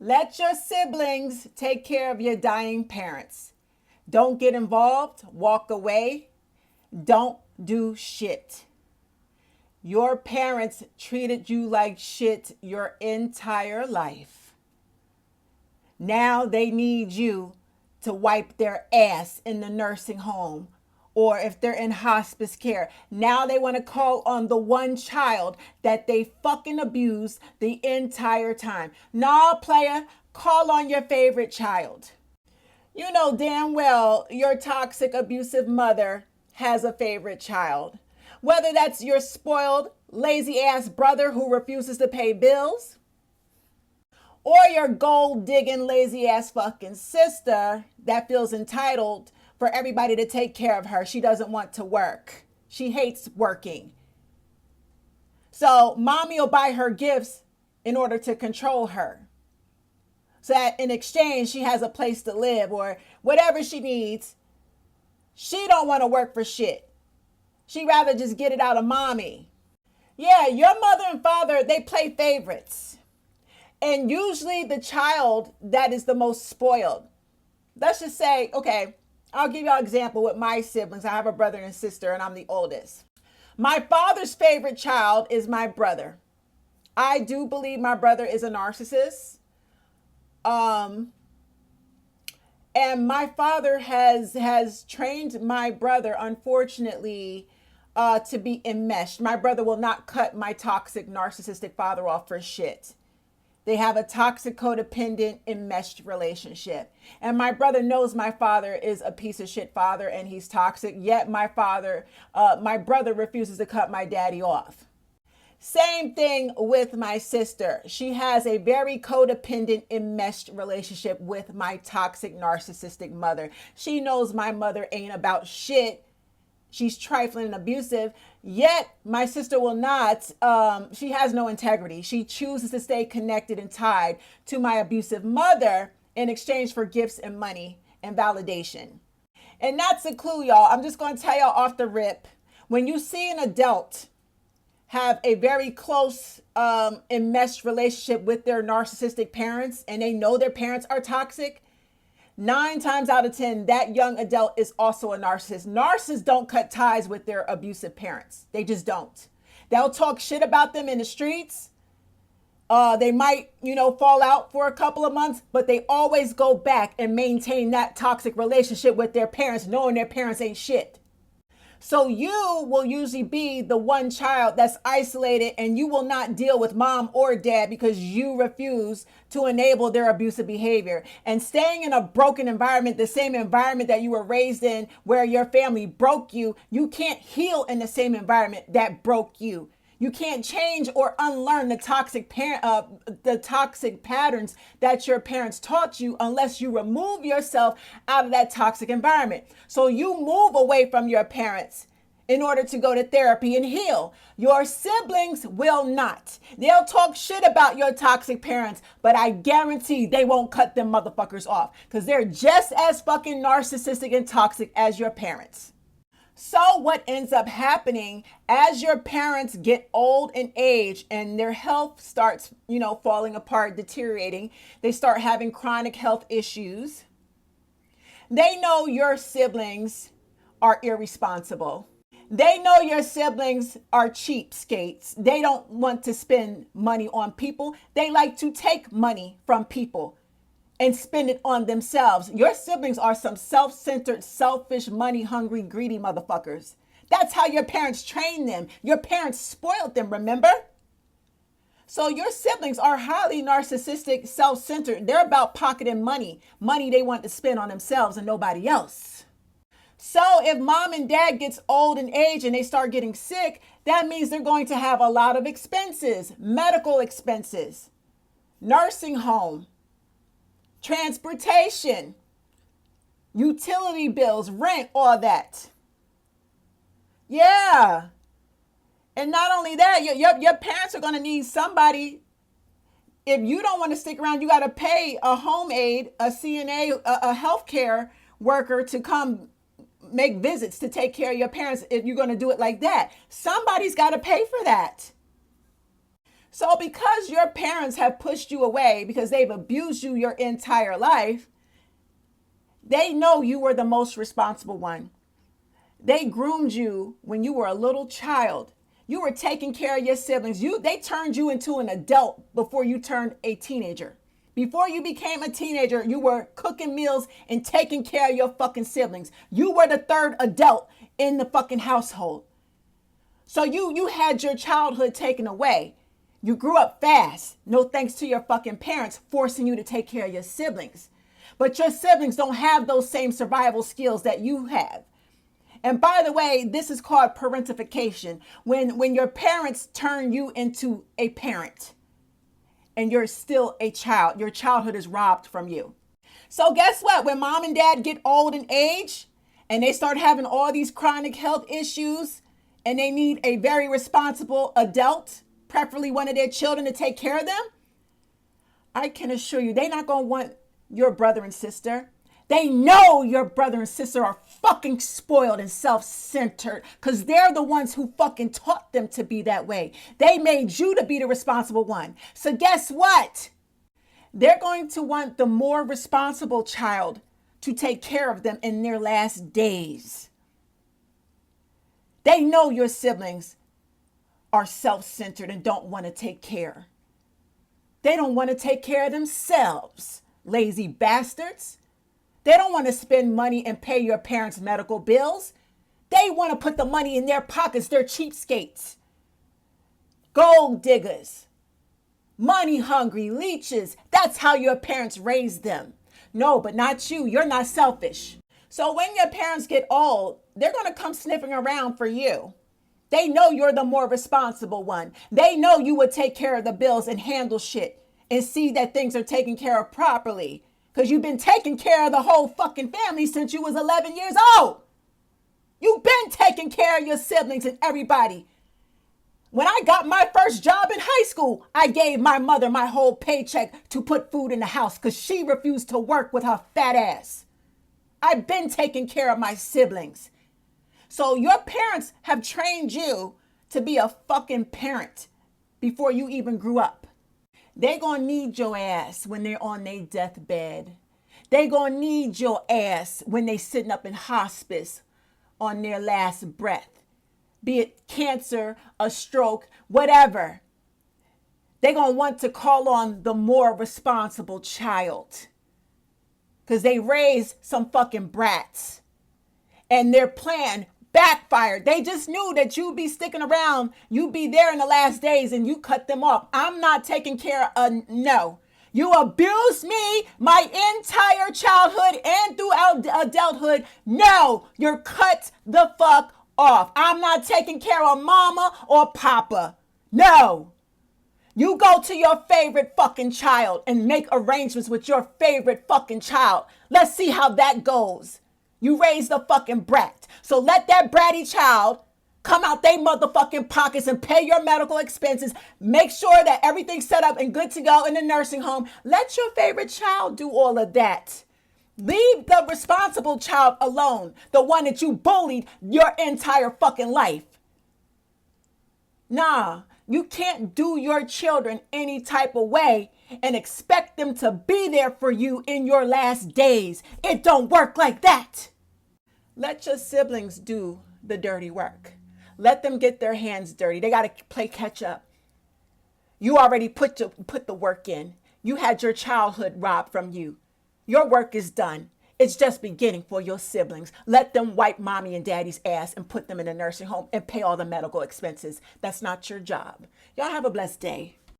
Let your siblings take care of your dying parents. Don't get involved, walk away, don't do shit. Your parents treated you like shit your entire life. Now they need you to wipe their ass in the nursing home, or if they're in hospice care. Now they want to call on the one child that they fucking abused the entire time. Nah, player, call on your favorite child. You know damn well your toxic, abusive mother has a favorite child. Whether that's your spoiled, lazy ass brother who refuses to pay bills, or your gold digging, lazy ass fucking sister that feels entitled for everybody to take care of her. She doesn't want to work. She hates working. So mommy will buy her gifts in order to control her, so that in exchange she has a place to live or whatever she needs. She don't want to work for shit. She'd rather just get it out of mommy. Yeah, your mother and father, they play favorites. And usually the child that is the most spoiled. Let's just say, okay, I'll give you an example with my siblings. I have a brother and sister, and I'm the oldest. My father's favorite child is my brother. I do believe my brother is a narcissist. And my father has trained my brother, unfortunately, to be enmeshed. My brother will not cut my toxic, narcissistic father off for shit. They have a toxic, codependent, enmeshed relationship. And my brother knows my father is a piece of shit father and he's toxic. Yet my brother refuses to cut my daddy off. Same thing with my sister. She has a very codependent, enmeshed relationship with my toxic, narcissistic mother. She knows my mother ain't about shit. She's trifling and abusive, yet my sister will not. She has no integrity. She chooses to stay connected and tied to my abusive mother in exchange for gifts and money and validation. And that's a clue, y'all. I'm just going to tell y'all off the rip. When you see an adult have a very close enmeshed relationship with their narcissistic parents and they know their parents are toxic, 9 times out of 10, that young adult is also a narcissist. Narcissists don't cut ties with their abusive parents. They just don't. They'll talk shit about them in the streets. They might, fall out for a couple of months, but they always go back and maintain that toxic relationship with their parents, knowing their parents ain't shit. So you will usually be the one child that's isolated and you will not deal with mom or dad because you refuse to enable their abusive behavior. And staying in a broken environment, the same environment that you were raised in where your family broke you, you can't heal in the same environment that broke you. You can't change or unlearn the toxic patterns that your parents taught you unless you remove yourself out of that toxic environment. So you move away from your parents in order to go to therapy and heal. Your siblings will not. They'll talk shit about your toxic parents, but I guarantee they won't cut them motherfuckers off because they're just as fucking narcissistic and toxic as your parents. So what ends up happening as your parents get old in age and their health starts, falling apart, deteriorating, they start having chronic health issues. They know your siblings are irresponsible. They know your siblings are cheapskates. They don't want to spend money on people. They like to take money from people and spend it on themselves. Your siblings are some self-centered, selfish, money-hungry, greedy motherfuckers. That's how your parents trained them. Your parents spoiled them, remember? So your siblings are highly narcissistic, self-centered. They're about pocketing money they want to spend on themselves and nobody else. So if mom and dad gets old in age and they start getting sick, that means they're going to have a lot of expenses, medical expenses, nursing home, transportation, utility bills, rent, all that. Yeah. And not only that, your parents are going to need somebody. If you don't want to stick around, you got to pay a home aide, a CNA, a healthcare worker to come make visits to take care of your parents if you're going to do it like that. Somebody's got to pay for that. So because your parents have pushed you away because they've abused you your entire life, they know you were the most responsible one. They groomed you when you were a little child. You were taking care of your siblings. They turned you into an adult before you turned a teenager. Before you became a teenager, you were cooking meals and taking care of your fucking siblings. You were the third adult in the fucking household. So you had your childhood taken away. You grew up fast, no thanks to your fucking parents forcing you to take care of your siblings. But your siblings don't have those same survival skills that you have. And by the way, this is called parentification. When your parents turn you into a parent and you're still a child, your childhood is robbed from you. So guess what? When mom and dad get old in age and they start having all these chronic health issues and they need a very responsible adult, preferably one of their children, to take care of them, I can assure you they're not going to want your brother and sister. They know your brother and sister are fucking spoiled and self-centered because they're the ones who fucking taught them to be that way. They made you to be the responsible one. So guess what? They're going to want the more responsible child to take care of them in their last days. They know your siblings are self-centered and don't want to take care. They don't want to take care of themselves, lazy bastards. They don't want to spend money and pay your parents' medical bills. They want to put the money in their pockets. They're cheapskates, gold diggers, money hungry leeches. That's how your parents raised them. No, but not you. You're not selfish. So when your parents get old, they're going to come sniffing around for you. They know you're the more responsible one. They know you would take care of the bills and handle shit and see that things are taken care of properly. Because you've been taking care of the whole fucking family since you was 11 years old. You've been taking care of your siblings and everybody. When I got my first job in high school, I gave my mother my whole paycheck to put food in the house because she refused to work with her fat ass. I've been taking care of my siblings. So your parents have trained you to be a fucking parent before you even grew up. They're going to need your ass when they're on their deathbed. They're going to need your ass when they're sitting up in hospice on their last breath. Be it cancer, a stroke, whatever. They're going to want to call on the more responsible child. Because they raised some fucking brats. And their plan backfired. They just knew that you'd be sticking around. You'd be there in the last days and you cut them off. I'm not taking care of, no. You abused me my entire childhood and throughout adulthood. No, you're cut the fuck off. I'm not taking care of mama or papa. No. You go to your favorite fucking child and make arrangements with your favorite fucking child. Let's see how that goes. You raised the fucking brat. So let that bratty child come out they motherfucking pockets and pay your medical expenses. Make sure that everything's set up and good to go in the nursing home. Let your favorite child do all of that. Leave the responsible child alone. The one that you bullied your entire fucking life. Nah, you can't do your children any type of way and expect them to be there for you in your last days. It don't work like that. Let your siblings do the dirty work. Let them get their hands dirty. They got to play catch up. You already put the work in. You had your childhood robbed from you. Your work is done. It's just beginning for your siblings. Let them wipe mommy and daddy's ass and put them in a nursing home and pay all the medical expenses. That's not your job. Y'all have a blessed day.